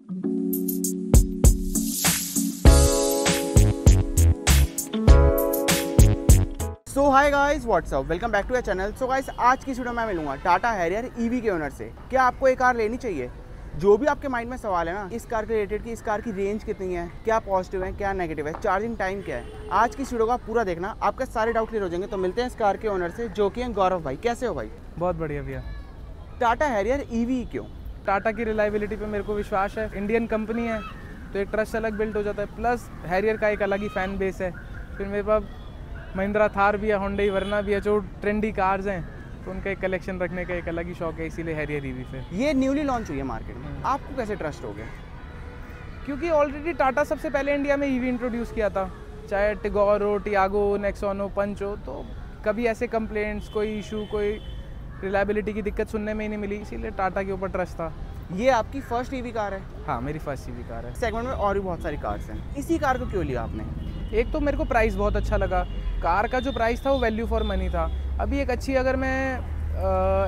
So hi guys, what's up, welcome back to a channel. So guys, आज की video में मैं मिलूंगा टाटा हैरियर ईवी के ओनर से। क्या आपको एक कार लेनी चाहिए? जो भी आपके माइंड में सवाल है ना इस कार के रिलेटेड कि इस कार की रेंज कितनी है, क्या पॉजिटिव है, क्या नेगेटिव है, चार्जिंग टाइम क्या है, आज की इस वीडियो का पूरा देखना, आपके सारे डाउट क्लियर हो जाएंगे। तो मिलते हैं इस कार के ओनर से जो कि हैं गौरव भाई। कैसे हो भाई? बहुत बढ़िया भैया। टाटा हैरियर ईवी क्यों? टाटा की रिलायबिलिटी पे मेरे को विश्वास है। इंडियन कंपनी है तो एक ट्रस्ट अलग बिल्ड हो जाता है, प्लस हैरियर का एक अलग ही फैन बेस है। फिर मेरे पास महिंद्रा थार भी है, होंडा वर्ना भी है, जो ट्रेंडी कार्स हैं, तो उनका एक कलेक्शन रखने का एक अलग ही शौक है, इसीलिए हैरियर ईवी पे। ये न्यूली लॉन्च हुई है मार्केट में, आपको कैसे ट्रस्ट हो गया? क्योंकि ऑलरेडी टाटा सबसे पहले इंडिया में ईवी इंट्रोड्यूस किया था, चाहे टिगोर हो, टियागो, नेक्सॉन हो, पंच हो, तो कभी ऐसे कंप्लेंट्स, कोई इशू, कोई रिलायबिलिटी की दिक्कत सुनने में ही नहीं मिली, इसीलिए टाटा के ऊपर ट्रस्ट था। ये आपकी फर्स्ट ईवी कार है? हाँ, मेरी फर्स्ट ईवी कार है। सेगमेंट में और भी बहुत सारी कार्स हैं, इसी कार को क्यों लिया आपने? एक तो मेरे को प्राइस बहुत अच्छा लगा, कार का जो प्राइस था वो वैल्यू फॉर मनी था। अभी एक अच्छी अगर मैं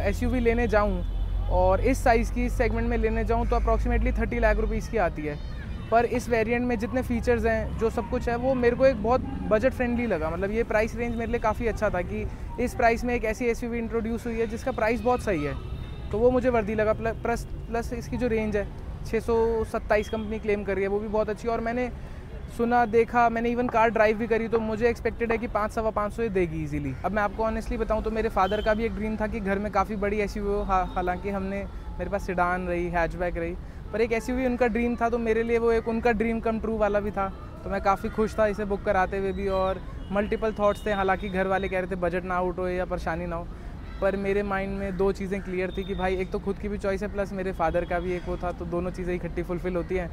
एसयूवी लेने जाऊं और इस साइज़ की, इस सेगमेंट में लेने जाऊं तो अप्रॉक्सीमेटली 30 लाख रुपीज़ की आती है। पर इस वेरिएंट में जितने फीचर्स हैं, जो सब कुछ है, वो मेरे को एक बहुत बजट फ्रेंडली लगा। मतलब ये प्राइस रेंज मेरे लिए काफ़ी अच्छा था कि इस प्राइस में एक ऐसी एसयूवी इंट्रोड्यूस हुई है जिसका प्राइस बहुत सही है, तो वो मुझे वर्दी लगा। प्लस इसकी जो रेंज है 627 कंपनी क्लेम कर रही है, वो भी बहुत अच्छी। और मैंने सुना, देखा, मैंने इवन कार ड्राइव भी करी, तो मुझे एक्सपेक्टेड है कि 500-525 ये देगी इजीली। अब मैं आपको ऑनेस्टली बताऊं तो मेरे फादर का भी एक ड्रीम था कि घर में काफ़ी बड़ी एसयूवी हो। हालांकि मेरे पास सेडान रही, हैचबैक रही, पर एक एसयूवी उनका ड्रीम था, तो मेरे लिए वो एक उनका ड्रीम कम ट्रू वाला भी था। तो मैं काफ़ी खुश था इसे बुक कराते हुए भी, और मल्टीपल थॉट्स थे। हालांकि घर वाले कह रहे थे बजट ना आउट हो या परेशानी ना हो, पर मेरे माइंड में दो चीज़ें क्लियर थी कि भाई एक तो खुद की भी चॉइस है, प्लस मेरे फादर का भी एक वो था, तो दोनों चीज़ें इकट्ठी फुलफिल होती हैं।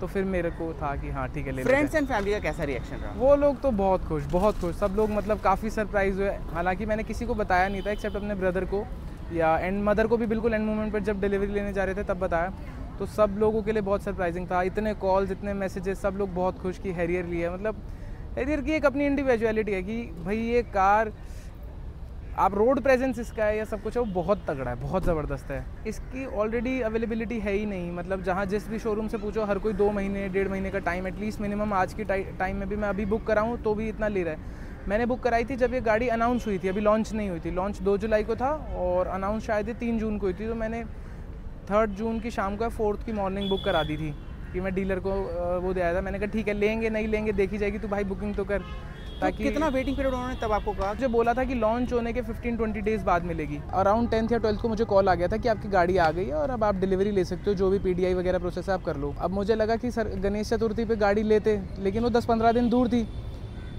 तो फिर मेरे को था कि हाँ ठीक है, ले। फ्रेंड्स एंड फैमिली का कैसा रिएक्शन रहा? वो लोग तो बहुत खुश, बहुत खुश, सब लोग मतलब काफ़ी सरप्राइज हुए। हालांकि मैंने किसी को बताया नहीं था एक्सेप्ट अपने ब्रदर को, या एंड मदर को भी बिल्कुल एंड मोमेंट पर जब डिलीवरी लेने जा रहे थे तब बताया। तो सब लोगों के लिए बहुत सरप्राइजिंग था। इतने कॉल्स, इतने मैसेजेस, सब लोग बहुत खुश कि हैरियर लिया। मतलब हैरियर की एक अपनी इंडिविजुअलिटी है कि भाई ये कार, आप रोड प्रेजेंस इसका है या सब कुछ है, वो बहुत तगड़ा है, बहुत ज़बरदस्त है। इसकी ऑलरेडी अवेलेबिलिटी है ही नहीं। मतलब जहाँ जिस भी शोरूम से पूछो, हर कोई 2 महीने 1.5 महीने का टाइम एटलीस्ट मिनिमम आज की टाइम में भी मैं अभी बुक कराऊँ तो भी इतना ले रहा है। मैंने बुक कराई थी जब ये गाड़ी अनाउंस हुई थी, अभी लॉन्च नहीं हुई थी। लॉन्च 2 जुलाई को था और अनाउंस शायद 3 जून को हुई थी, तो मैंने 3 जून की शाम को 4 की मॉर्निंग बुक करा दी थी कि मैं डीलर को वो दे आया था। मैंने कहा ठीक है, लेंगे नहीं लेंगे देखी जाएगी, तो भाई बुकिंग तो कर। ताकि कितना वेटिंग पीरियड उन्होंने तब आपको कहा? मुझे बोला था कि लॉन्च होने के 15-20 डेज़ बाद मिलेगी। अराउंड 10th या 12th को मुझे कॉल आ गया था कि आपकी गाड़ी आ गई है और अब आप डिलीवरी ले सकते हो, जो भी PDI वगैरह प्रोसेस है आप कर लो। अब मुझे लगा कि सर गणेश चतुर्थी पे गाड़ी लेते, लेकिन वो 10-15 दिन दूर थी,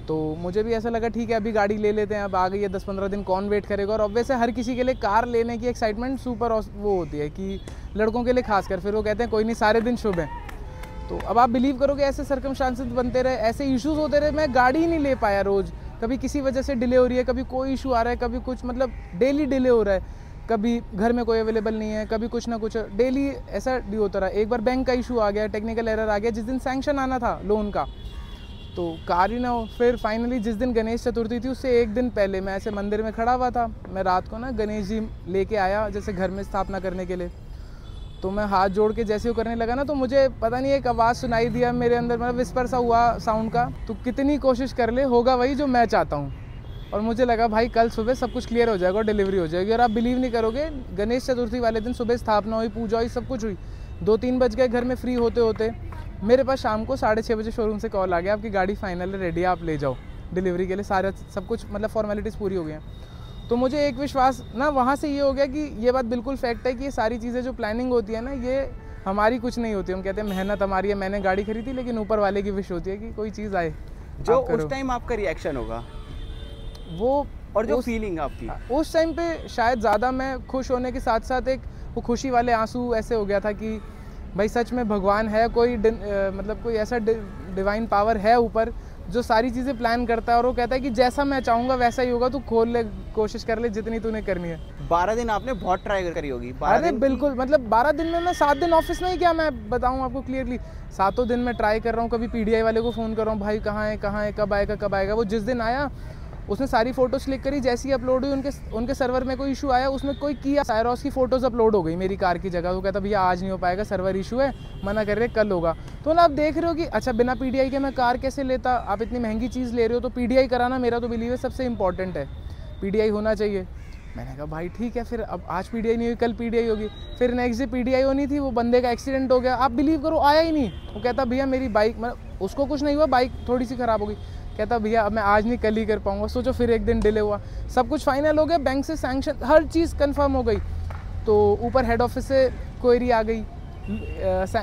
तो मुझे भी ऐसा लगा ठीक है अभी गाड़ी ले लेते हैं। अब आ गई है, 10-15 दिन कौन वेट करेगा। और ऑब्वियसली हर किसी के लिए कार लेने की एक्साइटमेंट सुपर वो होती है, कि लड़कों के लिए खासकर। फिर वो कहते हैं कोई नहीं, सारे दिन शुभ हैं। तो अब आप बिलीव करोगे ऐसे सर्कमस्टांसेस बनते रहे, ऐसे इश्यूज़ होते रहे, मैं गाड़ी ही नहीं ले पाया। रोज़ कभी किसी वजह से डिले हो रही है, कभी कोई इशू आ रहा है, कभी कुछ, मतलब डेली डिले हो रहा है। कभी घर में कोई अवेलेबल नहीं है, कभी कुछ ना कुछ, डेली ऐसा डी होता रहा। एक बार बैंक का इशू आ गया, टेक्निकल एरर आ गया, जिस दिन सैंक्शन आना था लोन का, तो कार ही ना हो। फिर फाइनली जिस दिन गणेश चतुर्थी थी उससे एक दिन पहले मैं ऐसे मंदिर में खड़ा हुआ था। मैं रात को ना गणेश जी लेके आया जैसे घर में स्थापना करने के लिए, तो मैं हाथ जोड़ के जैसे वो करने लगा ना, तो मुझे पता नहीं एक आवाज़ सुनाई दिया मेरे अंदर, मतलब विस्पर सा हुआ साउंड का, तो कितनी कोशिश कर ले होगा वही जो मैं चाहता हूँ। और मुझे लगा भाई कल सुबह सब कुछ क्लियर हो जाएगा और डिलीवरी हो जाएगी। और आप बिलीव नहीं करोगे, गणेश चतुर्थी वाले दिन सुबह स्थापना हुई, पूजा हुई, सब कुछ हुई, 2-3 बज गए घर में फ्री होते होते। मेरे पास शाम को 6:30 बजे शोरूम से कॉल आ गया, आपकी गाड़ी फाइनल रेडी है, आप ले जाओ डिलीवरी के लिए। सारा सब कुछ मतलब फॉर्मेलिटीज़ पूरी हो गई हैं। तो मुझे एक विश्वास ना वहाँ से ये हो गया कि ये बात बिल्कुल फैक्ट है कि ये सारी चीज़ें जो प्लानिंग होती है ना, ये हमारी कुछ नहीं होती। हम कहते हैं मेहनत हमारी है, मैंने गाड़ी खरीदी, लेकिन ऊपर वाले की विश होती है कि कोई चीज़ आए। जो उस टाइम आपका रिएक्शन होगा वो, और जो फीलिंग आपकी उस टाइम पे, शायद ज़्यादा मैं खुश होने के साथ साथ एक वो खुशी वाले आंसू ऐसे हो गया था कि भाई सच में भगवान है, कोई मतलब कोई ऐसा डिवाइन पावर है ऊपर जो सारी चीज़ें प्लान करता है, और वो कहता है कि जैसा मैं चाहूँगा वैसा ही होगा, तू खोल ले, कोशिश कर ले जितनी तूने करनी है। 12 दिन आपने बहुत ट्राई करी होगी। अरे बिल्कुल, मतलब 12 दिन में मैं 7 दिन ऑफिस नहीं किया, मैं बताऊँ आपको क्लियरली। 7 दिन मैं ट्राई कर रहा हूँ, कभी PDI वाले को फ़ोन कर रहा हूँ, भाई कहाँ है, कब आएगा। वो जिस दिन आया उसने सारी फ़ोटोज़ क्लिक करी, जैसी अपलोड हुई उनके सर्वर में कोई इशू आया, उसमें कोई किया सायरॉस की फ़ोटोज़ अपलोड हो गई मेरी कार की जगह। वो कहता भैया आज नहीं हो पाएगा, सर्वर इशू है, मना कर रहे कल होगा। तो ना आप देख रहे हो कि अच्छा बिना PDI के मैं कार कैसे लेता, आप इतनी महंगी चीज़ ले रहे हो तो PDI कराना मेरा तो बिलीव है सबसे इंपॉर्टेंट है, PDI होना चाहिए। मैंने कहा भाई ठीक है, फिर अब आज PDI नहीं हुई कल PDI होगी। फिर नेक्स्ट डे PDI होनी थी, वो बंदे का एक्सीडेंट हो गया, आप बिलीव करो आया ही नहीं। वो कहता भैया मेरी बाइक, मतलब उसको कुछ नहीं हुआ, बाइक थोड़ी सी ख़राब हो गई। कहता भैया अब मैं आज नहीं कल ही कर पाऊँगा। सोचो फिर एक दिन डिले हुआ, सब कुछ फाइनल हो गया, बैंक से सैंक्शन हर चीज़ कंफर्म हो गई। तो ऊपर हेड ऑफिस से क्वेरी आ गई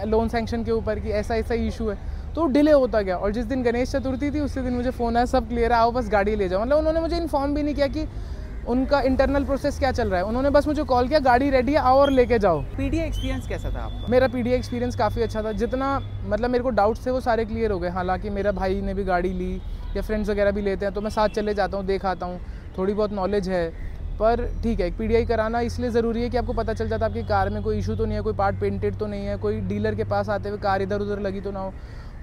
लोन सैंक्शन के ऊपर कि ऐसा ऐसा इशू है, तो डिले होता गया। और जिस दिन गणेश चतुर्थी थी उसी दिन मुझे फ़ोन आया सब क्लियर है, आओ बस गाड़ी ले जाओ। मतलब उन्होंने मुझे इन्फॉर्म भी नहीं किया कि उनका इंटरनल प्रोसेस क्या चल रहा है, उन्होंने बस मुझे कॉल किया गाड़ी रेडी है आओ और लेके जाओ। PDI एक्सपीरियंस कैसा था आपका? मेरा PDI एक्सपीरियंस काफ़ी अच्छा था, जितना मतलब मेरे को डाउट्स थे वो सारे क्लियर हो गए। हालांकि मेरा भाई ने भी गाड़ी ली या फ्रेंड्स वगैरह भी लेते हैं तो मैं साथ चले जाता हूँ, देख आता हूँ, थोड़ी बहुत नॉलेज है। पर ठीक है, एक PDI कराना इसलिए ज़रूरी है कि आपको पता चल जाता है आपकी कार में कोई इशू तो नहीं है, कोई पार्ट पेंटेड तो नहीं है, कोई डीलर के पास आते हुए कार इधर उधर लगी तो ना हो।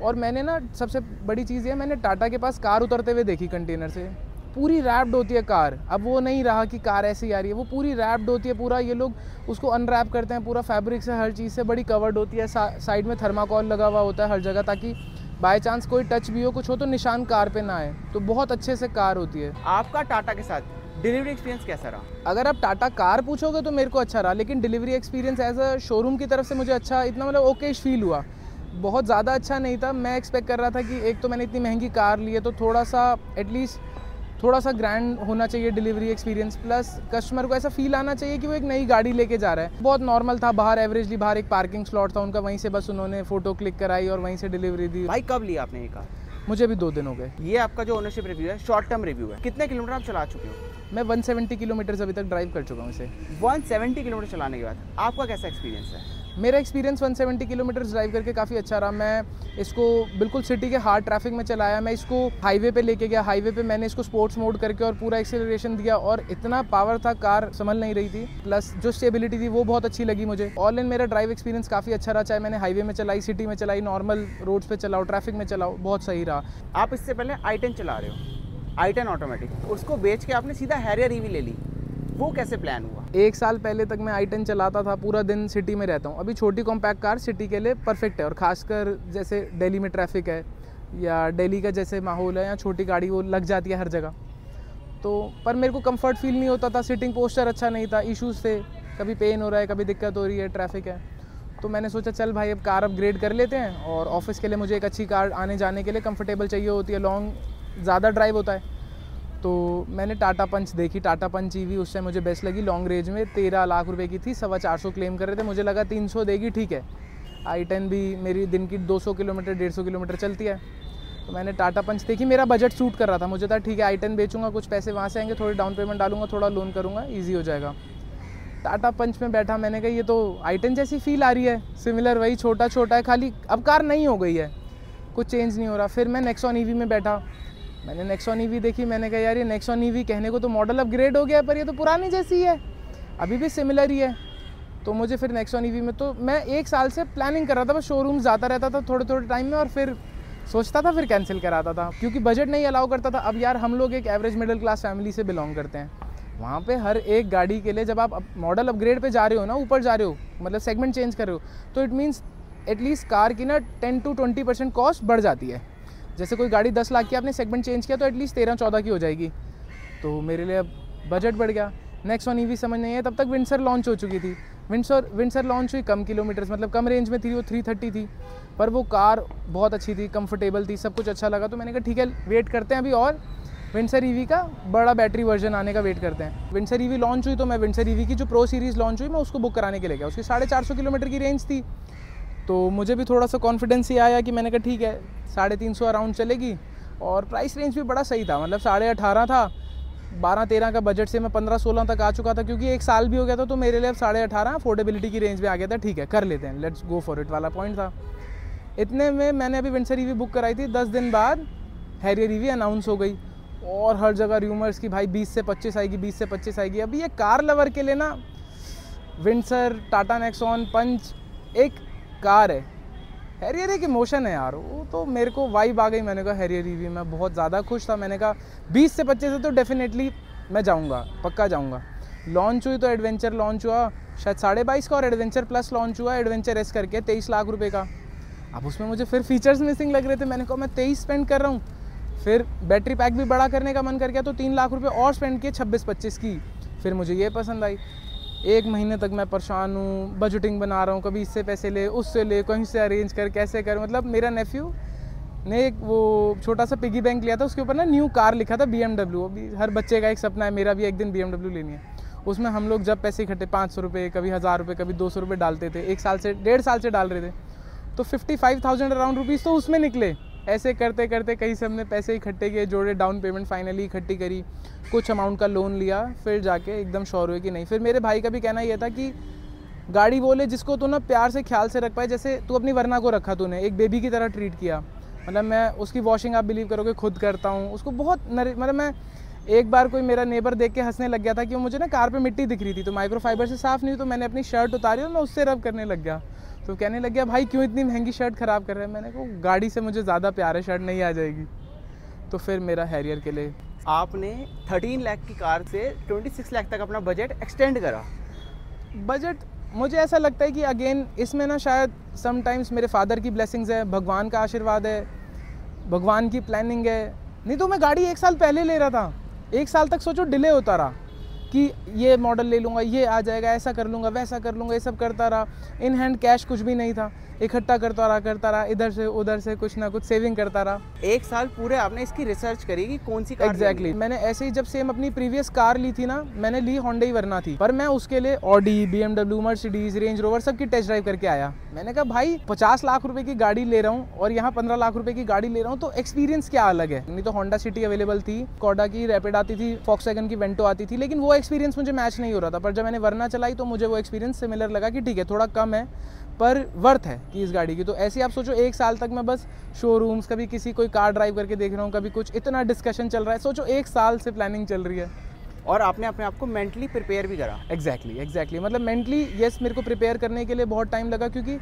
और मैंने ना सबसे बड़ी चीज़ ये, मैंने टाटा के पास कार उतरते हुए देखी कंटेनर से, पूरी रैप्ड होती है कार। अब वो नहीं रहा कि कार ऐसी आ रही है, वो पूरी रैप्ड होती है, पूरा ये लोग उसको अनरैप करते हैं, पूरा फैब्रिक से हर चीज़ से बड़ी कवर्ड होती है। साइड में थर्माकोल लगा हुआ होता है हर जगह, ताकि बाय चांस कोई टच भी हो कुछ हो तो निशान कार पे ना आए। तो बहुत अच्छे से कार होती है। आपका टाटा के साथ डिलीवरी एक्सपीरियंस कैसा रहा? अगर आप टाटा कार पूछोगे तो मेरे को अच्छा रहा, लेकिन delivery experience as a showroom की तरफ से मुझे अच्छा, इतना मतलब ओकेश फील हुआ, बहुत ज़्यादा अच्छा नहीं था। मैं एक्सपेक्ट कर रहा था कि एक तो मैंने इतनी महंगी कार ली है तो थोड़ा सा एटलीस्ट थोड़ा सा ग्रैंड होना चाहिए डिलीवरी एक्सपीरियंस, प्लस कस्टमर को ऐसा फील आना चाहिए कि वो एक नई गाड़ी लेके जा रहा है। बहुत नॉर्मल था, बाहर एवरेजली बाहर एक पार्किंग स्लॉट था उनका, वहीं से बस उन्होंने फ़ोटो क्लिक कराई और वहीं से डिलीवरी दी। भाई कब लिया आपने ये कार? मुझे भी 2 दिन हो गए। ये आपका जो ओनरशिप रिव्यू है शॉर्ट टर्म रिव्यू है, कितने किलोमीटर आप चला चुके हो? मैं 170 किलोमीटर अभी तक ड्राइव कर चुका हूँ इसे। 170 किलोमीटर चलाने के बाद आपका कैसा एक्सपीरियंस है? मेरा एक्सपीरियंस 170 किलोमीटर ड्राइव करके काफ़ी अच्छा रहा। मैं इसको बिल्कुल सिटी के हार्ड ट्रैफिक में चलाया, मैं इसको हाईवे पे लेके गया, हाईवे पे मैंने इसको स्पोर्ट्स मोड करके और पूरा एक्सेलरेशन दिया, और इतना पावर था कार संभल नहीं रही थी। प्लस जो स्टेबिलिटी थी वो बहुत अच्छी लगी मुझे। ऑल इन मेरा ड्राइव एक्सपीरियंस काफ़ी अच्छा रहा, चाहे मैंने हाईवे में चलाई, सिटी में चलाई, नॉर्मल रोड्स पे चलाओ, ट्रैफिक में चलाओ, बहुत सही रहा। आप इससे पहले i10 चला रहे हो, i10 ऑटोमेटिक, उसको बेच के आपने सीधा हैरियर EV ले ली, वो कैसे प्लान हुआ? 1 साल पहले तक मैं i10 चलाता था, पूरा दिन सिटी में रहता हूँ। अभी छोटी कॉम्पैक्ट कार सिटी के लिए परफेक्ट है, और ख़ासकर जैसे दिल्ली में ट्रैफिक है या दिल्ली का जैसे माहौल है, या छोटी गाड़ी वो लग जाती है हर जगह। तो पर मेरे को कंफर्ट फील नहीं होता था, सिटिंग पोस्चर अच्छा नहीं था, इश्यूज़ थे, कभी पेन हो रहा है, कभी दिक्कत हो रही है, ट्रैफिक है। तो मैंने सोचा चल भाई अब कार अपग्रेड कर लेते हैं, और ऑफिस के लिए मुझे एक अच्छी कार आने जाने के लिए कंफर्टेबल चाहिए होती है, लॉन्ग ज़्यादा ड्राइव होता है। तो मैंने टाटा पंच देखी, टाटा पंच EV उस टाइम मुझे बेस्ट लगी, लॉन्ग रेंज में 13 लाख रुपए की थी, 425 क्लेम कर रहे थे, मुझे लगा 300 देगी, ठीक है। i10 भी मेरी दिन की 200 किलोमीटर 150 किलोमीटर चलती है, तो मैंने टाटा पंच देखी, मेरा बजट सूट कर रहा था, मुझे था ठीक है i10 बेचूंगा, कुछ पैसे वहाँ से आएंगे, थोड़ी डाउन पेमेंट डालूंगा, थोड़ा लोन करूँगा, ईजी हो जाएगा। टाटा पंच में बैठा, मैंने कहा ये तो i10 जैसी फील आ रही है, सिमिलर वही छोटा छोटा है, खाली अब कार नहीं हो गई है, कुछ चेंज नहीं हो रहा। फिर मैं नेक्सॉन EV में बैठा, मैंने नेक्सॉन EV देखी, मैंने कहा यार ये नेक्सॉन EV कहने को तो मॉडल अपग्रेड हो गया, पर ये तो पुरानी जैसी है, अभी भी सिमिलर ही है। तो मुझे फिर नेक्सॉन EV में, तो मैं 1 साल से प्लानिंग कर रहा था, बस शोरूम जाता रहता था थोड़े थोड़े टाइम में, और फिर सोचता था, फिर कैंसिल कराता था, क्योंकि बजट नहीं अलाउ करता था। अब यार हम लोग एक एवरेज मिडिल क्लास फैमिली से बिलोंग करते हैं, वहाँ पे हर एक गाड़ी के लिए जब आप मॉडल अपग्रेड पे जा रहे हो ना, ऊपर जा रहे हो, मतलब सेगमेंट चेंज कर रहे हो, तो इट मीन्स एटलीस्ट कार की ना 10 to 20% कॉस्ट बढ़ जाती है। जैसे कोई गाड़ी 10 लाख की आपने सेगमेंट चेंज किया तो एटलीस्ट 13-14 की हो जाएगी। तो मेरे लिए अब बजट बढ़ गया। नेक्सॉन EV समझ नहीं है, तब तक विंडसर लॉन्च हो चुकी थी। विंडसर लॉन्च हुई कम किलोमीटर्स, मतलब कम रेंज में थी, वो 330 थी, पर वो कार बहुत अच्छी थी, कंफर्टेबल थी, सब कुछ अच्छा लगा। तो मैंने कहा ठीक है वेट करते हैं अभी, और विंडसर EV का बड़ा बैटरी वर्जन आने का वेट करते हैं। विंडसर EV लॉन्च हुई तो मैं विंडसर EV की जो प्रो सीरीज़ लॉन्च हुई मैं उसको बुक कराने के लिए गया, उसकी 450 किलोमीटर की रेंज थी। तो मुझे भी थोड़ा सा कॉन्फिडेंस ही आया कि मैंने कहा ठीक है 350 अराउंड चलेगी, और प्राइस रेंज भी बड़ा सही था, मतलब 18.5 था, 12-13 का बजट से मैं 15-16 तक आ चुका था, क्योंकि 1 साल भी हो गया था, तो मेरे लिए अब 18.5 अफोर्डेबिलिटी की रेंज में आ गया था। ठीक है कर लेते हैं, लेट्स गो फॉर इट वाला पॉइंट था। इतने में मैंने अभी विंडसर EV बुक कराई थी, 10 दिन बाद हैरियर EV अनाउंस हो गई, और हर जगह र्यूमर्स की भाई 20 से 25 आएगी, 20 से 25 आएगी। अभी ये कार लवर के लिए ना विंडसर, टाटा नेक्सॉन, पंच एक कार है, हैरियर एक इमोशन है यार, वो तो मेरे को वाइब आ गई। मैंने कहा हैरियर ईवी, मैं बहुत ज़्यादा खुश था। मैंने कहा 20 से 25 से तो डेफिनेटली मैं जाऊँगा, पक्का जाऊँगा। लॉन्च हुई तो एडवेंचर लॉन्च हुआ शायद 22.5 का, और एडवेंचर प्लस लॉन्च हुआ एडवेंचर एस करके 23 लाख रुपए का। अब उसमें मुझे फिर फीचर्स मिसिंग लग रहे थे। मैंने कहा मैं 23 स्पेंड कर रहा हूँ, फिर बैटरी पैक भी बड़ा करने का मन कर गया तो 3 लाख रुपए और स्पेंड किए 26-25 की। फिर मुझे ये पसंद आई। 1 महीने तक मैं परेशान हूँ, बजटिंग बना रहा हूँ, कभी इससे पैसे ले, उससे ले, कहीं से अरेंज कर, कैसे कर। मतलब मेरा नेफ्यू ने एक वो छोटा सा पिगी बैंक लिया था, उसके ऊपर ना न्यू कार लिखा था BMW। अभी हर बच्चे का एक सपना है, मेरा भी एक दिन BMW लेनी है। उसमें हम लोग जब पैसे इकट्ठे 500 रुपये, कभी 1000 रुपये, कभी 200 रुपये डालते थे, 1.5 साल से डाल रहे थे, तो 55,000 अराउंड रुपीज़ तो उसमें निकले। ऐसे करते करते कहीं से हमने पैसे इकट्ठे किए, जोड़े, डाउन पेमेंट फाइनली इकट्ठी करी, कुछ अमाउंट का लोन लिया, फिर जाके एकदम श्योर हुए कि नहीं। फिर मेरे भाई का भी कहना ये था कि गाड़ी वो ले जिसको तू ना प्यार से ख्याल से रख पाए, जैसे तू अपनी वरना को रखा, तूने एक बेबी की तरह ट्रीट किया। मतलब मैं उसकी वॉशिंग, आप बिलीव करोगे, खुद करता हूँ उसको बहुत मतलब मैं एक बार कोई मेरा नेबर देख के हंसने लग गया था कि वो मुझे ना कार पे मिट्टी दिख रही थी, तो माइक्रोफाइबर से साफ़ नहीं हुई, तो मैंने अपनी शर्ट उतारी और मैं उससे रब करने लग गया। तो कहने लग गया भाई क्यों इतनी महंगी शर्ट ख़राब कर रहे हैं। मैंने कहा गाड़ी से मुझे ज़्यादा प्यार है, शर्ट नहीं आ जाएगी। तो फिर मेरा हैरियर के लिए आपने 13 लाख की कार से 26 लाख तक अपना बजट एक्सटेंड करा। बजट, मुझे ऐसा लगता है कि अगेन इसमें ना शायद समटाइम्स मेरे फादर की ब्लेसिंग्स है, भगवान का आशीर्वाद है, भगवान की प्लानिंग है। नहीं तो मैं गाड़ी 1 साल पहले ले रहा था, 1 साल तक सोचो डिले होता रहा कि ये मॉडल ले लूँगा, ये आ जाएगा, ऐसा कर लूँगा, वैसा कर लूँगा, ये सब करता रहा। इन हैंड कैश कुछ भी नहीं था, इकट्ठा करता रहा, इधर से उधर से कुछ ना कुछ सेविंग करता रहा। 1 साल पूरे आपने इसकी रिसर्च करी कि कौन सी कार। एग्जैक्टली मैंने ऐसे ही जब सेम अपनी प्रीवियस कार ली थी ना, मैंने ली होंडा वरना थी, पर मैं उसके लिए Audi, BMW, Mercedes, range rover सबकी टेस्ट ड्राइव करके आया। मैंने कहा भाई 50 लाख रुपए की गाड़ी ले रहा हूँ और यहाँ 15 लाख रुपए की गाड़ी ले रहा हूँ, तो एक्सपीरियंस क्या अलग है। नहीं तो होंडा सिटी अवेलेबल थी, कोडा की रैपिड आती थी, फॉक्सवैगन की वेंटो आती थी, लेकिन वो एक्सपीरियंस मुझे मैच नहीं हो रहा था। पर जब मैंने वरना चलाई तो मुझे वो एक्सपीरियंस सिमिलर लगा कि ठीक है, थोड़ा कम है पर वर्थ है कि इस गाड़ी की। तो ऐसे आप सोचो 1 साल तक मैं बस शोरूम्स, कभी किसी कोई कार ड्राइव करके देख रहा हूँ, कभी कुछ, इतना डिस्कशन चल रहा है। सोचो 1 साल से प्लानिंग चल रही है। और आपने अपने आप को मेंटली प्रिपेयर भी करा। एग्जैक्टली मतलब मेंटली यस, मेरे को प्रिपेयर करने के लिए बहुत टाइम लगा, क्योंकि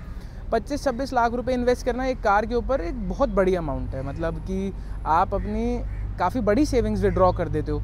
25-26 लाख रुपए इन्वेस्ट करना एक कार के ऊपर एक बहुत बड़ी अमाउंट है। मतलब कि आप अपनी काफ़ी बड़ी सेविंग्स विड्रॉ कर देते हो।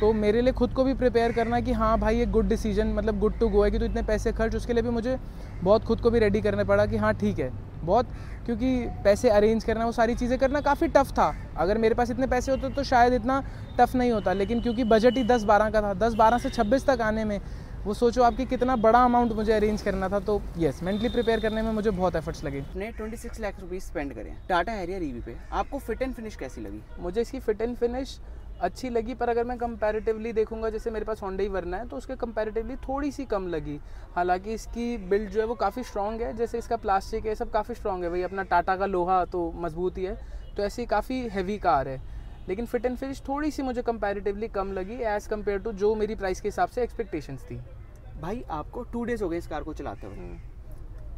तो मेरे लिए खुद को भी प्रिपेयर करना कि हाँ भाई ये गुड डिसीजन, मतलब गुड टू गो है कि तो इतने पैसे खर्च, उसके लिए भी मुझे बहुत खुद को भी रेडी करना पड़ा कि हाँ ठीक है बहुत, क्योंकि पैसे अरेंज करना, वो सारी चीज़ें करना काफ़ी टफ़ था। अगर मेरे पास इतने पैसे होते तो शायद इतना टफ़ नहीं होता, लेकिन क्योंकि बजट ही 10-12 का था, 10-12 से 26 तक आने में, वो सोचो आपकी कितना बड़ा अमाउंट मुझे अरेंज करना था। तो येस, मेंटली प्रिपेयर करने में मुझे बहुत एफर्ट्स लगे। आपने 26 लाख रुपीज़ स्पेंड करें टाटा हैरियर ईवी पे, आपको फिट एंड फिनिश कैसी लगी? मुझे इसकी फिट एंड फिनिश अच्छी लगी, पर अगर मैं कंपैरेटिवली देखूंगा, जैसे मेरे पास होंडा वरना है तो उसके कंपैरेटिवली थोड़ी सी कम लगी। हालांकि इसकी बिल्ड जो है वो काफ़ी स्ट्रॉन्ग है, जैसे इसका प्लास्टिक है सब काफ़ी स्ट्रॉन्ग है, वही अपना टाटा का लोहा तो मजबूत ही है, तो ऐसी काफ़ी हैवी कार है। लेकिन फिट एंड फिनिश थोड़ी सी मुझे कंपैरेटिवली कम लगी एज़ कम्पेयर टू जो मेरी प्राइस के हिसाब से एक्सपेक्टेशंस थी। भाई आपको 2 डेज़ हो गए इस कार को चलाते हुए,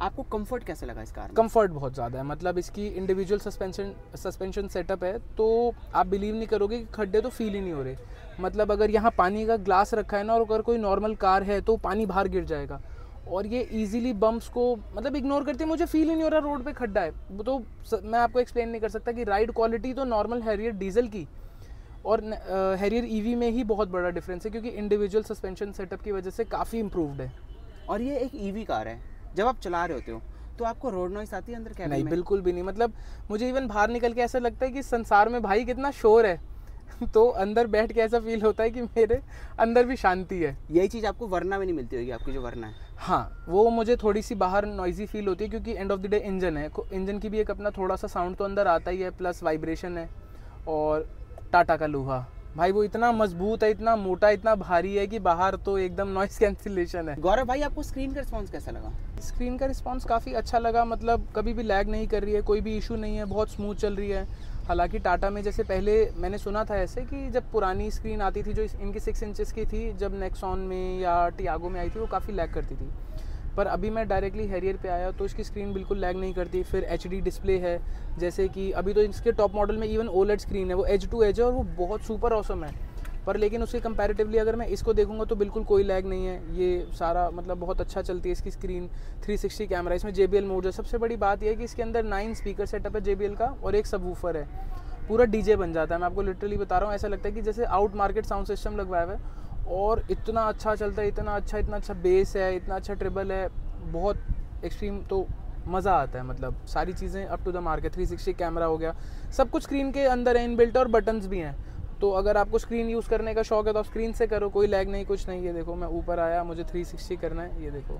आपको कंफर्ट कैसा लगा इस कार में? कंफर्ट बहुत ज़्यादा है। मतलब इसकी इंडिविजुअल सस्पेंशन सेटअप है, तो आप बिलीव नहीं करोगे कि खड्डे तो फील ही नहीं हो रहे। मतलब अगर यहाँ पानी का ग्लास रखा है ना, और अगर कोई नॉर्मल कार है तो पानी बाहर गिर जाएगा, और ये इजीली बम्प्स को मतलब इग्नोर करती है। मुझे फील ही नहीं हो रहा रोड पे खड्डा है। वो तो मैं आपको एक्सप्लेन नहीं कर सकता कि राइड क्वालिटी तो नॉर्मल हैरियर डीजल की और हैरियर ईवी में ही बहुत बड़ा डिफरेंस है, क्योंकि इंडिविजुअल सस्पेंशन सेटअप की वजह से काफ़ी इम्प्रूव्ड है। और ये एक ईवी कार है, जब आप चला रहे होते हो तो आपको रोड नॉइस आती है अंदर कैबिन में? नहीं, बिल्कुल भी नहीं। मतलब मुझे इवन बाहर निकल के ऐसा लगता है कि संसार में भाई कितना शोर है तो अंदर बैठ के ऐसा फील होता है कि मेरे अंदर भी शांति है। यही चीज़ आपको वरना में नहीं मिलती होगी, आपकी जो वरना है। हाँ, वो मुझे थोड़ी सी बाहर नॉइजी फील होती है, क्योंकि end of the day engine है, इंजन की भी एक अपना थोड़ा सा साउंड तो अंदर आता ही है, प्लस वाइब्रेशन है। और टाटा का लोहा भाई वो इतना मजबूत है, इतना मोटा, इतना भारी है कि बाहर तो एकदम नॉइस कैंसिलेशन है। गौरव भाई आपको स्क्रीन का रिस्पॉन्स कैसा लगा? स्क्रीन का रिस्पॉन्स काफ़ी अच्छा लगा। मतलब कभी भी लैग नहीं कर रही है, कोई भी इशू नहीं है, बहुत स्मूथ चल रही है। हालांकि टाटा में जैसे पहले मैंने सुना था ऐसे कि जब पुरानी स्क्रीन आती थी जो इनकी 6 इंचेस की थी, जब नेक्सॉन में या टियागो में आई थी, वो काफ़ी लैग करती थी। पर अभी मैं डायरेक्टली हैरियर पे आया तो इसकी स्क्रीन बिल्कुल लैग नहीं करती। फिर HD डिस्प्ले है, जैसे कि अभी तो इसके टॉप मॉडल में इवन OLED स्क्रीन है, वो एज टू एज है और वो बहुत सुपर ऑसम है। पर लेकिन उसके कंपैरेटिवली अगर मैं इसको देखूंगा तो बिल्कुल कोई लैग नहीं है। ये सारा मतलब बहुत अच्छा चलती है इसकी स्क्रीन, 360 कैमरा, इसमें JBL मोड है। सबसे बड़ी बात यह है कि इसके अंदर 9 स्पीकर सेटअप है JBL का और एक सबवूफर है, पूरा डीजे बन जाता है। मैं आपको लिटरली बता रहा हूँ, ऐसा लगता है कि जैसे आउट मार्केट साउंड सिस्टम लगवाया हुआ है और इतना अच्छा चलता है, इतना अच्छा बेस है, इतना अच्छा ट्रिबल है, बहुत एक्सट्रीम, तो मज़ा आता है। मतलब सारी चीज़ें up to the market, 360 camera हो गया, सब कुछ स्क्रीन के अंदर है इनबिल्ट और बटन्स भी हैं। तो अगर आपको स्क्रीन यूज़ करने का शौक है तो आप स्क्रीन से करो, कोई लैग नहीं, कुछ नहीं। ये देखो मैं ऊपर आया, मुझे 360 करना है, ये देखो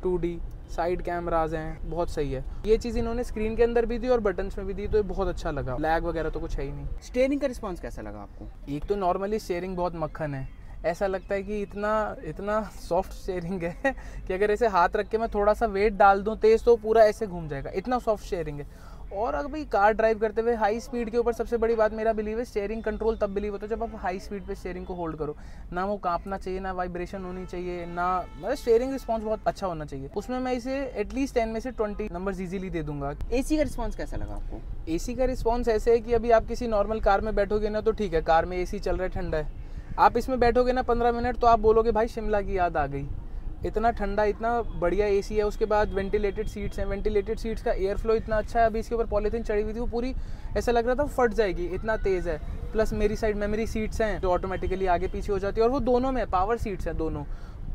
2D साइड कैमराज हैं, बहुत सही है। ये चीज़ इन्होंने स्क्रीन के अंदर भी दी और बटन्स में भी दी, तो ये बहुत अच्छा लगा। लैग वगैरह तो कुछ है ही नहीं। स्टीयरिंग का रिस्पॉन्स कैसा लगा आपको? एक तो नॉर्मली स्टीयरिंग बहुत मक्खन है, ऐसा लगता है कि इतना सॉफ्ट स्टीयरिंग है कि अगर ऐसे हाथ रख के मैं थोड़ा सा वेट डाल दूं तेज़ तो पूरा ऐसे घूम जाएगा, इतना सॉफ्ट स्टीयरिंग है। और अगर भाई कार ड्राइव करते हुए हाई स्पीड के ऊपर सबसे बड़ी बात मेरा बिलीव है, स्टीयरिंग कंट्रोल तब बिलीव होता है जब आप हाई स्पीड पे स्टीयरिंग को होल्ड करो। ना वो कांपना चाहिए, ना वाइब्रेशन होनी चाहिए, ना मतलब स्टीयरिंग रिस्पॉन्स बहुत अच्छा होना चाहिए। उसमें मैं इसे एटलीस्ट 10 में से 20 नंबर्स इजीली दे दूंगा। AC का रिस्पॉन्स कैसा लगा आपको? AC का रिस्पॉन्स ऐसे है कि अभी आप किसी नॉर्मल कार में बैठोगे ना तो ठीक है, कार में AC चल रहा है, ठंडा है, आप इसमें बैठोगे ना 15 मिनट तो आप बोलोगे भाई शिमला की याद आ गई, इतना ठंडा, इतना बढ़िया AC है। उसके बाद वेंटिलेटेड सीट्स हैं, वेंटिलेटेड सीट्स का एयर फ्लो इतना अच्छा है। अभी इसके ऊपर पॉलीथीन चढ़ी हुई थी, वो पूरी ऐसा लग रहा था फट जाएगी, इतना तेज़ है। प्लस मेरी साइड मेमोरी सीट्स हैं जो ऑटोमेटिकली आगे पीछे हो जाती है, और वो दोनों में पावर सीट्स हैं दोनों,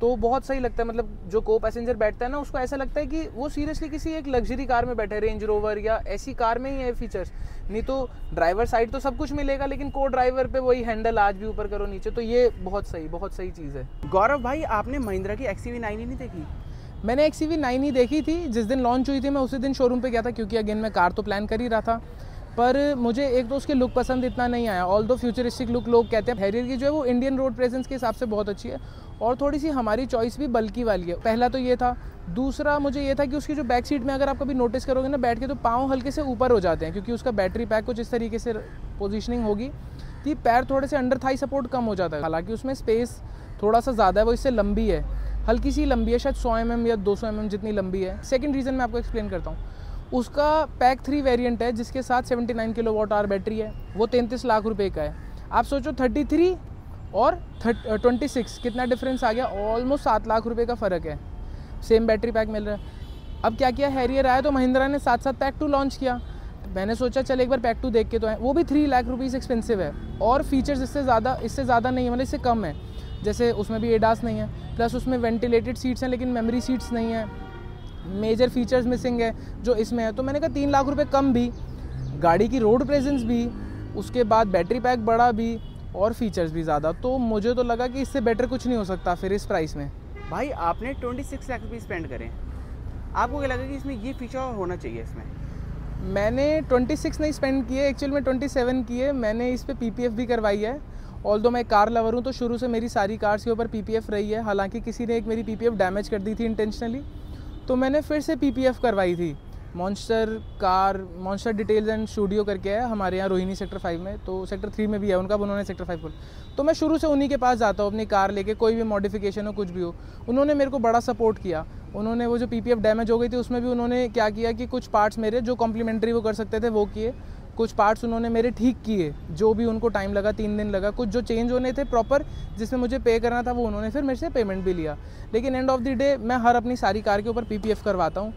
तो बहुत सही लगता है। मतलब जो को पैसेंजर बैठता है ना उसको ऐसा लगता है कि वो सीरियसली किसी एक लग्जरी कार में बैठा है, रेंज रोवर या ऐसी कार में ही है फीचर्स। नहीं तो ड्राइवर साइड तो सब कुछ मिलेगा, लेकिन को ड्राइवर पे वही हैंडल आज भी ऊपर करो नीचे, तो ये बहुत सही चीज़ है। गौरव भाई, आपने महिंद्रा की XCV9 ही नहीं देखी? मैंने XCV9 ही देखी थी, जिस दिन लॉन्च हुई थी मैं उसी दिन शोरूम पे गया था, क्योंकि अगेन मैं कार तो प्लान कर ही रहा था। पर मुझे एक तो उसके लुक पसंद इतना नहीं आया, ऑल दो फ्यूचरिस्टिक लुक लोग कहते हैं। हैरियर की जो है वो इंडियन रोड प्रेजेंस के हिसाब से बहुत अच्छी है और थोड़ी सी हमारी चॉइस भी बल्कि वाली है। पहला तो ये था। दूसरा मुझे ये था कि उसकी जो बैक सीट में अगर आप कभी नोटिस करोगे ना बैठ के, तो पाँव हल्के से ऊपर हो जाते हैं, क्योंकि उसका बैटरी पैक कुछ इस तरीके से पोजिशनिंग होगी कि पैर थोड़े से अंडर थाई सपोर्ट कम हो जाता है। हालांकि उसमें स्पेस थोड़ा सा ज़्यादा है, वो इससे लंबी है, हल्की सी लंबी है, शायद 100 mm या 200 mm जितनी लंबी है। सेकंड रीज़न मैं आपको एक्सप्लेन करता हूँ। उसका पैक 3 वेरिएंट है जिसके साथ 79 kWh बैटरी है, वो 33 लाख रुपए का है। आप सोचो 33 और 26 कितना डिफरेंस आ गया, ऑलमोस्ट 7 लाख रुपए का फ़र्क है, सेम बैटरी पैक मिल रहा है। अब क्या किया, हैरियर आया तो महिंद्रा ने साथ पैक 2 लॉन्च किया। मैंने सोचा चल एक बार पैक 2 देख के तो है, वो भी 3 लाख रुपीज़ एक्सपेंसिव है और फीचर्स इससे ज़्यादा नहीं है, मतलब इससे कम है। जैसे उसमें भी ADAS नहीं है, प्लस उसमें वेंटिलेटेड सीट्स हैं लेकिन मेमोरी सीट्स नहीं है, मेजर फीचर्स मिसिंग है जो इसमें है। तो मैंने कहा 3 लाख रुपए कम भी, गाड़ी की रोड प्रेजेंस भी, उसके बाद बैटरी पैक बड़ा भी और फीचर्स भी ज़्यादा, तो मुझे तो लगा कि इससे बेटर कुछ नहीं हो सकता फिर इस प्राइस में। भाई आपने 26 लाख रुपये स्पेंड करें, आपको क्या लगा कि इसमें ये फीचर होना चाहिए इसमें? मैंने 26 नहीं स्पेंड किए, एक्चुअल में 27 किए। मैंने इस पर PPF भी करवाई है। ऑल्दो मैं कार लवर हूँ तो शुरू से मेरी सारी कार्स के ऊपर PPF रही है। हालांकि किसी ने एक मेरी PPF डैमेज कर दी थी इंटेंशनली, तो मैंने फिर से PPF करवाई थी। मॉन्स्टर डिटेल्स एंड स्टूडियो करके है हमारे यहाँ रोहिणी सेक्टर 5 में, तो सेक्टर 3 में भी है उनका, उन्होंने सेक्टर 5 खोला। तो मैं शुरू से उन्हीं के पास जाता हूँ अपनी कार लेके, कोई भी मॉडिफिकेशन हो कुछ भी हो। उन्होंने मेरे को बड़ा सपोर्ट किया। उन्होंने वो जो PPF डैमेज हो गई थी उसमें भी उन्होंने क्या किया कि कुछ पार्ट्स मेरे जो कॉम्प्लीमेंट्री वो कर सकते थे वो किए, कुछ पार्ट्स उन्होंने मेरे ठीक किए, जो भी उनको टाइम लगा, 3 दिन लगा। कुछ जो चेंज होने थे प्रॉपर जिसमें मुझे पे करना था वो उन्होंने फिर मेरे से पेमेंट भी लिया। लेकिन एंड ऑफ द डे मैं हर अपनी सारी कार के ऊपर PPF करवाता हूँ।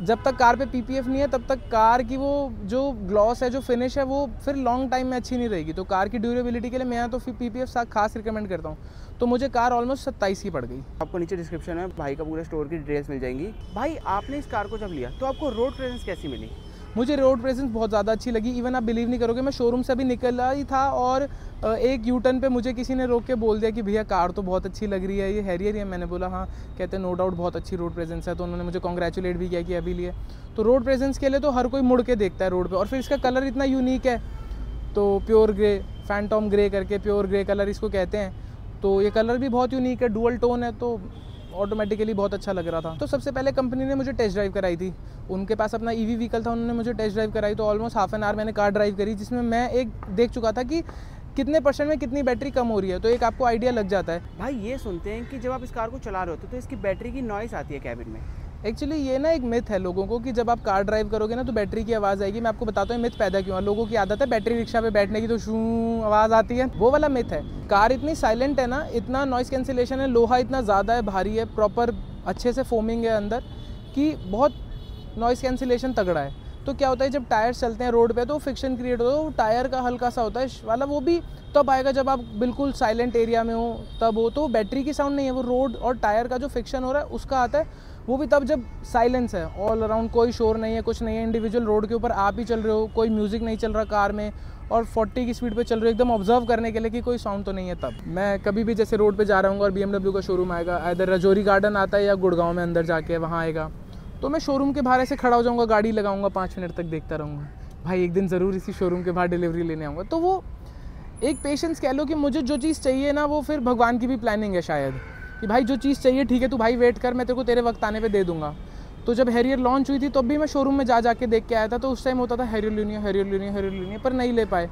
जब तक कार पे PPF नहीं है तब तक कार की वो जो ग्लॉस है, जो फिनिश है, वो फिर लॉन्ग टाइम में अच्छी नहीं रहेगी। तो कार की ड्यूरेबिलिटी के लिए मैं तो फिर PPF खास रिकमेंड करता हूँ। तो मुझे कार ऑलमोस्ट 27 की पड़ गई। आपको नीचे डिस्क्रिप्शन में भाई का पूरा स्टोर की डिटेल्स मिल जाएंगी। भाई आपने इस कार को जब लिया तो आपको रोड प्रेजेंस कैसी मिली? मुझे रोड प्रेजेंस बहुत ज़्यादा अच्छी लगी। इवन आप बिलीव नहीं करोगे, मैं शोरूम से अभी निकला ही था और एक U-टर्न पे मुझे किसी ने रोक के बोल दिया कि भैया कार तो बहुत अच्छी लग रही है, ये हैरियर है। मैंने बोला हाँ, कहते नो डाउट बहुत अच्छी रोड प्रेजेंस है। तो उन्होंने मुझे कॉन्ग्रेचुलेट भी किया कि अभी लिए। तो रोड प्रेजेंस के लिए तो हर कोई मुड़ के देखता है रोड पे, और फिर इसका कलर इतना यूनिक है। तो प्योर ग्रे, फैंटॉम ग्रे करके प्योर ग्रे कलर इसको कहते हैं। तो ये कलर भी बहुत यूनिक है, डुअल टोन है, तो ऑटोमेटिकली बहुत अच्छा लग रहा था। तो सबसे पहले कंपनी ने मुझे टेस्ट ड्राइव कराई थी। उनके पास अपना EV व्हीकल था, उन्होंने मुझे टेस्ट ड्राइव कराई। तो ऑलमोस्ट हाफ एन आवर मैंने कार ड्राइव करी, जिसमें मैं एक देख चुका था कि कितने % में कितनी बैटरी कम हो रही है, तो एक आपको आइडिया लग जाता है। भाई ये सुनते हैं कि जब आप इस कार को चला रहे होते तो इसकी बैटरी की नॉइस आती है कैबिन में, एक्चुअली ये ना एक मिथ है लोगों को कि जब आप कार ड्राइव करोगे ना तो बैटरी की आवाज़ आएगी। मैं आपको बताता हूँ मिथ पैदा क्यों है। लोगों की आदत है बैटरी रिक्शा पे बैठने की तो शू आवाज़ आती है, वो वाला मिथ है। कार इतनी साइलेंट है ना, इतना नॉइस कैंसिलेशन है, लोहा इतना ज़्यादा है, भारी है, प्रॉपर अच्छे से फोमिंग है अंदर, कि बहुत नॉइस कैंसिलेशन तगड़ा है। तो क्या होता है जब टायर्स चलते हैं रोड पे तो फ्रिक्शन क्रिएट होता है, वो टायर का हल्का सा होता है वाला, वो भी तब आएगा जब आप बिल्कुल साइलेंट एरिया में हो तब हो। तो बैटरी की साउंड नहीं है, वो रोड और टायर का जो फ्रिक्शन हो रहा है उसका आता है, वो भी तब जब साइलेंस है, ऑल अराउंड कोई शोर नहीं है, कुछ नहीं है, इंडिविजुअल रोड के ऊपर आप ही चल रहे हो, कोई म्यूज़िक नहीं चल रहा कार में और 40 की स्पीड पे चल रहे हो एकदम ऑब्जर्व करने के लिए कि कोई साउंड तो नहीं है। तब मैं कभी भी जैसे रोड पे जा रहा हूँ और BMW का शोरूम आएगा, इधर रजौरी गार्डन आता है या गुड़गांव में अंदर जाके वहाँ आएगा, तो मैं शोरूम के बाहर ऐसे खड़ा हो जाऊँगा, गाड़ी लगाऊंगा, 5 मिनट तक देखता रहूँगा, भाई एक दिन ज़रूर इसी शोरूम के बाहर डिलीवरी लेने आऊँगा। तो वो एक पेशेंस कह लो कि मुझे जो चीज़ चाहिए ना, वो फिर भगवान की भी प्लानिंग है शायद, कि भाई जो चीज़ चाहिए ठीक है तू भाई वेट कर, मैं तेरे को तेरे वक्त आने पे दे दूंगा। तो जब हैरियर लॉन्च हुई थी तब भी मैं शोरूम में जा के देख के आया था, तो उस टाइम होता था हैरियर लेनी है, पर नहीं ले पाए।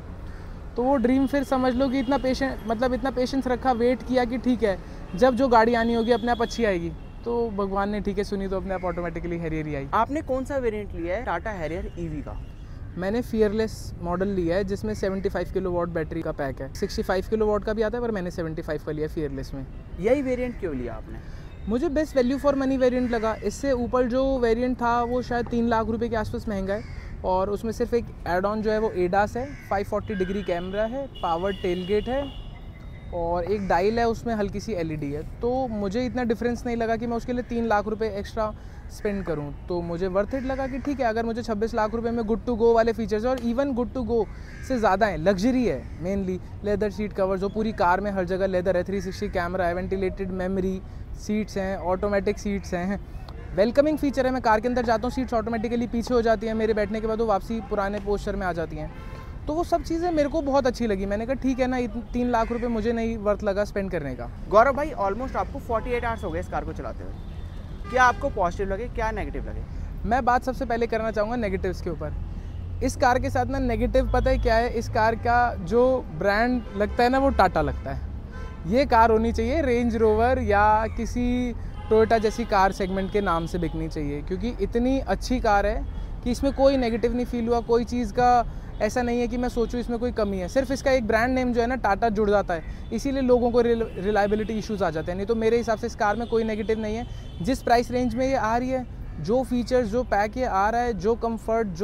तो वो ड्रीम फिर समझ लो कि इतना पेशेंस रखा, वेट किया कि ठीक है जब जो गाड़ी आनी होगी अपने आप अच्छी आएगी, तो भगवान ने ठीक है सुनी, तो अपने आप ऑटोमेटिकली हैरियर ही आई। आपने कौन सा वेरिएंट लिया है टाटा हैरियर ईवी का? मैंने फियरलेस मॉडल लिया है जिसमें 75 किलोवाट बैटरी का पैक है। 65 किलोवाट का भी आता है पर मैंने 75 का लिया फियरलेस में। यही वेरिएंट क्यों लिया आपने? मुझे best value for money variant लगा। इससे ऊपर जो वेरिएंट था वो शायद 3 लाख रुपए के आसपास महंगा है, और उसमें सिर्फ एक एड ऑन जो है वो एडास है, 540 डिग्री कैमरा है, पावर टेलगेट है और एक डायल है, उसमें हल्की सी LED है। तो मुझे इतना डिफरेंस नहीं लगा कि मैं उसके लिए 3 लाख रुपए एक्स्ट्रा स्पेंड करूं, तो मुझे वर्थ इट लगा कि ठीक है अगर मुझे 26 लाख रुपए में गुड टू गो वाले फीचर्स और इवन गुड टू गो से ज़्यादा है, लग्जरी है, मेनली लेदर सीट कवर जो पूरी कार में हर जगह लेदर है, 360 कैमरा है, वेंटिलेटेड मेमोरी सीट्स हैं, ऑटोमेटिक सीट्स हैं, वेलकमिंग फीचर है। मैं कार के अंदर जाता हूँ सीट्स ऑटोमेटिकली पीछे हो जाती हैं, मेरे बैठने के बाद वो वापसी पुराने पोस्चर में आ जाती हैं। तो वो सब चीज़ें मेरे को बहुत अच्छी लगी। मैंने कहा ठीक है ना, 3 लाख रुपए मुझे नहीं वर्थ लगा स्पेंड करने का। गौरव भाई, ऑलमोस्ट आपको 48 आवर्स हो गए इस कार को चलाते हुए, क्या आपको पॉजिटिव लगे, क्या नेगेटिव लगे? मैं बात सबसे पहले करना चाहूँगा नेगेटिव्स के ऊपर। इस कार के साथ ना नेगेटिव पता है क्या है, इस कार का जो ब्रांड लगता है ना वो टाटा लगता है। ये कार होनी चाहिए रेंज रोवर या किसी टोयोटा जैसी कार सेगमेंट के नाम से बिकनी चाहिए, क्योंकि इतनी अच्छी कार है कि इसमें कोई नेगेटिव नहीं फील हुआ, कोई चीज़ का ऐसा नहीं है कि मैं सोचूं इसमें कोई कमी है। सिर्फ इसका एक ब्रांड नेम जो है ना टाटा जुड़ जाता है, इसीलिए लोगों को रिलायबिलिटी इश्यूज़ आ जाते हैं। नहीं तो मेरे हिसाब से इस कार में कोई नेगेटिव नहीं है। जिस प्राइस रेंज में ये आ रही है, जो फीचर्स जो पैक ये आ रहा है, जो कंफर्ट,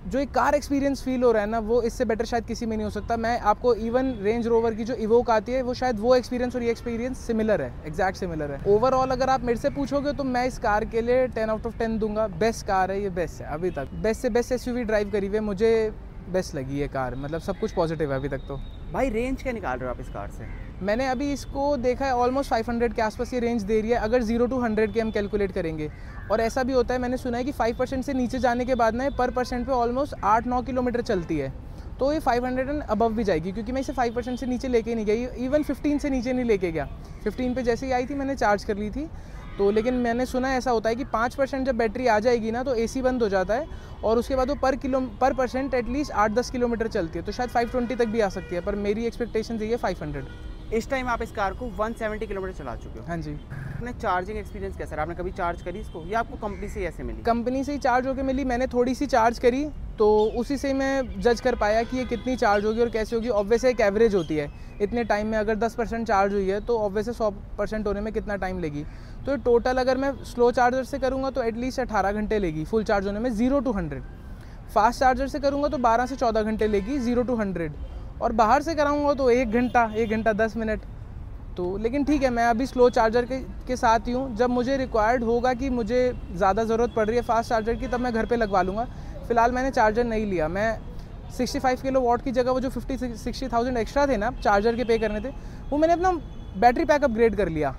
जो एक कार एक्सपीरियंस फील हो रहा है ना, वो इससे बेटर शायद किसी में नहीं हो सकता। मैं आपको इवन रेंज रोवर की जो इवोक आती है वो शायद वो एक्सपीरियंस और ये एक्सपीरियंस सिमिलर है, एग्जैक्ट सिमिलर है। ओवरऑल अगर आप मेरे से पूछोगे तो मैं इस कार के लिए 10 आउट ऑफ 10 दूंगा। बेस्ट कार है ये, बेस्ट है अभी तक, बेस्ट से बेस्ट SUV ड्राइव करी हुई है, मुझे बेस्ट लगी ये कार, मतलब सब कुछ पॉजिटिव है अभी तक। तो भाई रेंज क्या निकाल रहे हो आप इस कार से? मैंने अभी इसको देखा है ऑलमोस्ट 500 के आसपास ये रेंज दे रही है अगर 0 to 100 के हम कैलकुलेट करेंगे। और ऐसा भी होता है, मैंने सुना है कि 5% से नीचे जाने के बाद ना पर परसेंट पे ऑलमोस्ट 8-9 किलोमीटर चलती है, तो ये 500 एंड अबव भी जाएगी, क्योंकि मैं इसे 5% से नीचे लेके नहीं गई, इवन 15 से नीचे नहीं लेके गया। 15 पे जैसे ही आई थी मैंने चार्ज कर ली थी। तो लेकिन मैंने सुना है ऐसा होता है कि 5% जब बैटरी आ जाएगी ना तो AC बंद हो जाता है, और उसके बाद वो पर परसेंट एटलीस्ट 8-10 किलोमीटर चलती है, तो शायद 520 तक भी आ सकती है, पर मेरी एक्सपेक्टेशन यही है 500। इस टाइम आप इस कार को 170 किलोमीटर चला चुके हो। हाँ जी। अपने चार्जिंग एक्सपीरियंस कैसा रहा? आपने कभी चार्ज करी इसको या आपको कंपनी से ऐसे मिली? कंपनी से ही चार्ज होकर मिली। मैंने थोड़ी सी चार्ज करी तो उसी से मैं जज कर पाया कि ये कितनी चार्ज होगी और कैसे होगी। ऑब्वियस एक एवरेज होती है, इतने टाइम में अगर 10% चार्ज हुई है तो ऑब्वियस 100% होने में कितना टाइम लेगी। तो टोटल अगर मैं स्लो चार्जर से करूँगा तो एटलीस्ट 18 घंटे लेगी फुल चार्ज होने में 0 to 100। फास्ट चार्जर से करूँगा तो 12 से 14 घंटे लेगी 0 to 100, और बाहर से कराऊँगा तो 1 घंटा 10 मिनट। तो लेकिन ठीक है, मैं अभी स्लो चार्जर के साथ ही हूँ। जब मुझे रिक्वायर्ड होगा कि मुझे ज़्यादा ज़रूरत पड़ रही है फास्ट चार्जर की, तब मैं घर पे लगवा लूँगा। फ़िलहाल मैंने चार्जर नहीं लिया। मैं 65 किलोवाट की जगह वो जो 50-60,000 एक्स्ट्रा थे ना चार्जर के पे करने थे, वो मैंने अपना बैटरी पैक अपग्रेड कर लिया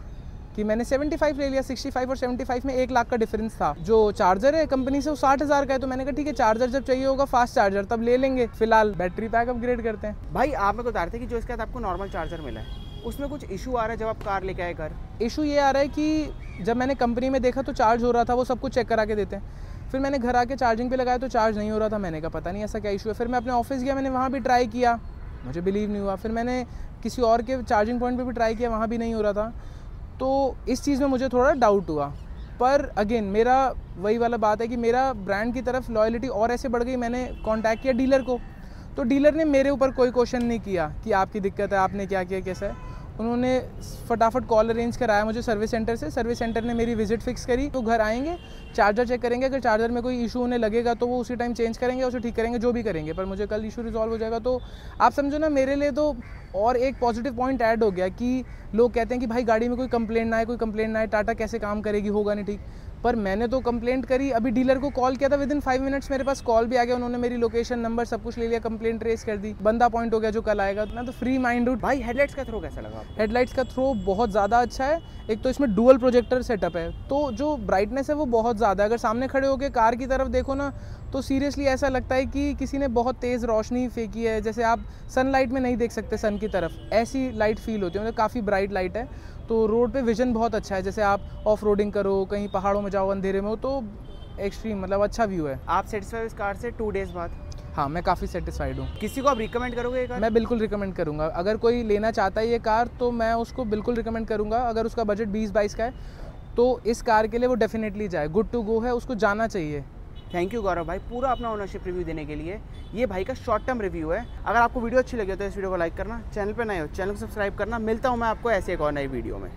कि मैंने 75 ले लिया। 65 और 75 में 1 लाख का डिफरेंस था। जो चार्जर है कंपनी से वो 60,000 का है, तो मैंने कहा ठीक है चार्जर जब चाहिए होगा फास्ट चार्जर तब ले लेंगे, फिलहाल बैटरी पैक अपग्रेड करते हैं। भाई आप मेरे को बता रहे थे कि जो इसके साथ आपको नॉर्मल चार्जर मिला है उसमें कुछ इशू आ रहा है जब आप कार लेके आए घर? इशू ये आ रहा है कि जब मैंने कंपनी में देखा तो चार्ज हो रहा था, वो सब कुछ चेक करा के देते हैं। फिर मैंने घर आके चार्जिंग पे लगाया तो चार्ज नहीं हो रहा था। मैंने कहा पता नहीं ऐसा क्या इशू है। फिर मैं अपने ऑफिस गया, मैंने वहाँ भी ट्राई किया, मुझे बिलीव नहीं हुआ। फिर मैंने किसी और के चार्जिंग पॉइंट पे भी ट्राई किया, वहाँ भी नहीं हो रहा था। तो इस चीज़ में मुझे थोड़ा डाउट हुआ। पर अगेन मेरा वही वाला बात है कि मेरा ब्रांड की तरफ लॉयल्टी और ऐसे बढ़ गई, मैंने कांटेक्ट किया डीलर को, तो डीलर ने मेरे ऊपर कोई क्वेश्चन नहीं किया कि आपकी दिक्कत है, आपने क्या किया, कैसा है। उन्होंने फटाफट कॉल अरेंज कराया मुझे सर्विस सेंटर से, सर्विस सेंटर ने मेरी विजिट फिक्स करी, तो घर आएंगे, चार्जर चेक करेंगे, अगर चार्जर में कोई इशू उन्हें लगेगा तो वो उसी टाइम चेंज करेंगे, उसे ठीक करेंगे, जो भी करेंगे, पर मुझे कल इशू रिजॉल्व हो जाएगा। तो आप समझो ना, मेरे लिए तो और एक पॉजिटिव पॉइंट ऐड हो गया कि लोग कहते हैं कि भाई गाड़ी में कोई कंप्लेंट ना आए, कोई कंप्लेंट ना आए, टाटा कैसे काम करेगी, होगा नहीं ठीक, पर मैंने तो कंप्लेंट करी। अभी डीलर को कॉल किया था, विद इन 5 मिनट्स मेरे पास कॉल भी आ गया, उन्होंने मेरी लोकेशन नंबर सब कुछ ले लिया, कंप्लेंट रेस कर दी, बंदा पॉइंट हो गया जो कल आएगा। मैं तो फ्री माइंड हूँ। भाई हेडलाइट्स का थ्रो कैसा लगा आपको? हेडलाइट्स का थ्रो बहुत ज़्यादा अच्छा है। एक तो इसमें डुअल प्रोजेक्टर सेटअप है, तो जो ब्राइटनेस है वो बहुत ज़्यादा है। अगर सामने खड़े होकर कार की तरफ देखो ना, तो सीरियसली ऐसा लगता है कि किसी ने बहुत तेज़ रोशनी फेंकी है, जैसे आप सनलाइट में नहीं देख सकते सन की तरफ, ऐसी लाइट फील होती है, मतलब काफ़ी ब्राइट लाइट है। तो रोड पे विजन बहुत अच्छा है, जैसे आप ऑफ रोडिंग करो, कहीं पहाड़ों में जाओ, अंधेरे में हो, तो एक्सट्रीम मतलब अच्छा व्यू है। आप सेटिस्फाइड इस कार से 2 डेज बाद? हाँ, मैं काफ़ी सेटिस्फाइड हूँ। किसी को आप रिकमेंड करोगे ये कार? मैं बिल्कुल रिकमेंड करूँगा, अगर कोई लेना चाहता है ये कार तो मैं उसको बिल्कुल रिकमेंड करूँगा। अगर उसका बजट 20-22 का है तो इस कार के लिए वो डेफिनेटली जाए, गुड टू गो है, उसको जाना चाहिए। थैंक यू गौरव भाई पूरा अपना ओनरशिप रिव्यू देने के लिए। ये भाई का शॉर्ट टर्म रिव्यू है। अगर आपको वीडियो अच्छी लगी तो इस वीडियो को लाइक करना, चैनल पर नए हो चैनल को सब्सक्राइब करना। मिलता हूँ मैं आपको ऐसे एक और नई वीडियो में।